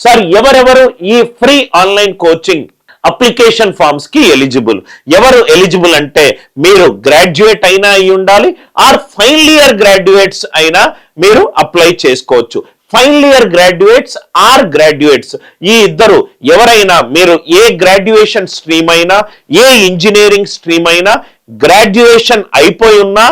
Sir ఎవరెవరు ఈ free online coaching application forms కి ఎలిజిబుల్? ఎవరు ఎలిజిబుల్ అంటే మీరు గ్రాడ్యుయేట్ అయినా అయి ఉండాలి, ఆర్ ఫైనల్ ఇయర్ గ్రాడ్యుయేట్స్ అయినా మీరు అప్లై చేసుకోవచ్చు. Final year graduates or graduates ఈ ఇద్దరు ఎవరైనా, మీరు ఏ గ్రాడ్యుయేషన్ స్ట్రీమ్ అయినా, ఏ ఇంజనీరింగ్ స్ట్రీమ్ అయినా, గ్రాడ్యుయేషన్ అయిపోయి ఉన్నా,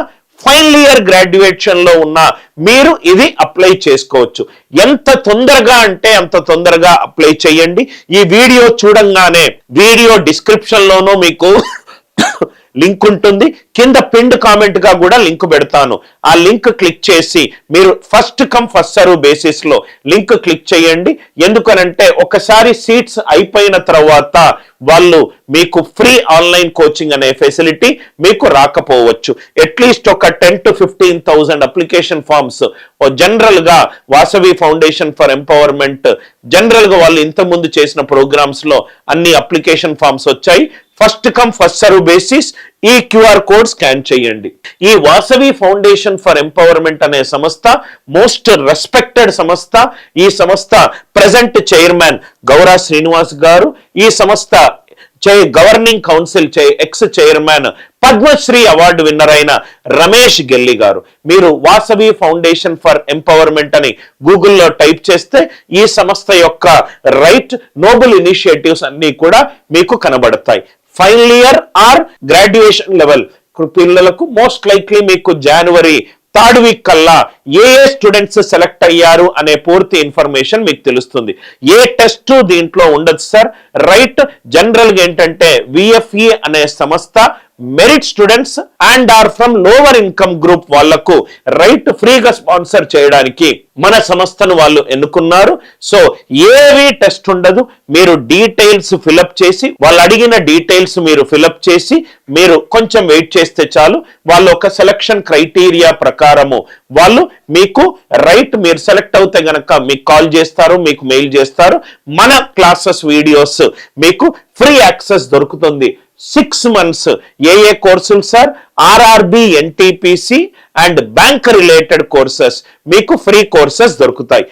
ఫైనల్ ఇయర్ గ్రాడ్యుయేషన్ లో ఉన్న మీరు ఇది అప్లై చేసుకోవచ్చు. ఎంత తొందరగా అంటే అంత తొందరగా అప్లై చేయండి. ఈ వీడియో చూడంగానే వీడియో డిస్క్రిప్షన్ లోనూ మీకు లింక్ ఉంటుంది, కింద పిన్డ్ కామెంట్ గా కూడా లింక్ పెడతాను. ఆ లింక్ క్లిక్ చేసి మీరు first come first serve basis లో లింక్ క్లిక్ చేయండి. ఎందుకనంటే ఒకసారి సీట్స్ అయిపోయిన తర్వాత వాళ్ళు మీకు ఫ్రీ ఆన్లైన్ కోచింగ్ అనే ఫెసిలిటీ మీకు రాకపోవచ్చు. అట్లీస్ట్ ఒక 10,000 to 15,000 అప్లికేషన్ ఫామ్స్ జనరల్ గా Vasavi foundation for empowerment general గా వాళ్ళు ఇంతకుముందు చేసిన ప్రోగ్రామ్స్ లో అన్ని అప్లికేషన్ ఫామ్స్ వచ్చాయి. First come first serve basis ఈ క్యూఆర్ కోడ్ స్కాన్ చేయండి. ఈ వాసవి ఫౌండేషన్ ఫర్ ఎంపవర్మెంట్ అనే సంస్థ మోస్ట్ రెస్పెక్టెడ్ సంస్థ. ఈ సంస్థ ప్రెజెంట్ చైర్మన్ గౌరా శ్రీనివాస్ గారు, ఈ సంస్థ governing council ex chairman Padmashri award winner అయిన రమేష్ గెల్లి గారు. మీరు వాసవి ఫౌండేషన్ ఫర్ ఎంపవర్మెంట్ అని గూగుల్లో టైప్ చేస్తే ఈ సంస్థ యొక్క రైట్ నోబుల్ ఇనిషియేటివ్స్ అన్ని కూడా మీకు కనబడతాయి. Final year are graduation level పిల్లలకు మోస్ట్ లైక్లీ మీకు జనవరి 3rd వీక్ కల్లా ఏ స్టూడెంట్స్ సెలెక్ట్ అయ్యారు అనే పూర్తి ఇన్ఫర్మేషన్ మీకు తెలుస్తుంది. ఏ టెస్ట్ దీంట్లో ఉండదు సార్. రైట్ జనరల్ గా ఏంటంటే విఎఫ్ఈ అనే సంస్థ merit students and are from lower income group వాళ్లకు రైట్ ఫ్రీగా స్పాన్సర్ చేయడానికి మన సంస్థను వాళ్ళు ఎన్నుకున్నారు. సో ఏవి టెస్ట్ ఉండదు. మీరు డీటెయిల్స్ ఫిలప్ చేసి, వాళ్ళు అడిగిన డీటెయిల్స్ మీరు ఫిలప్ చేసి మీరు కొంచెం వెయిట్ చేస్తే చాలు. వాళ్ళు ఒక సెలక్షన్ క్రైటీరియా ప్రకారము వాళ్ళు మీకు రైట్ మీరు సెలెక్ట్ అవుతే గనక మీకు కాల్ చేస్తారు, మీకు మెయిల్ చేస్తారు. మన క్లాసెస్ వీడియోస్ మీకు ఫ్రీ యాక్సెస్ దొరుకుతుంది. 6 months ఏ కోర్సులు sir? RRB, NTPC and bank related courses మీకు ఫ్రీ కోర్సెస్ దొరుకుతాయి.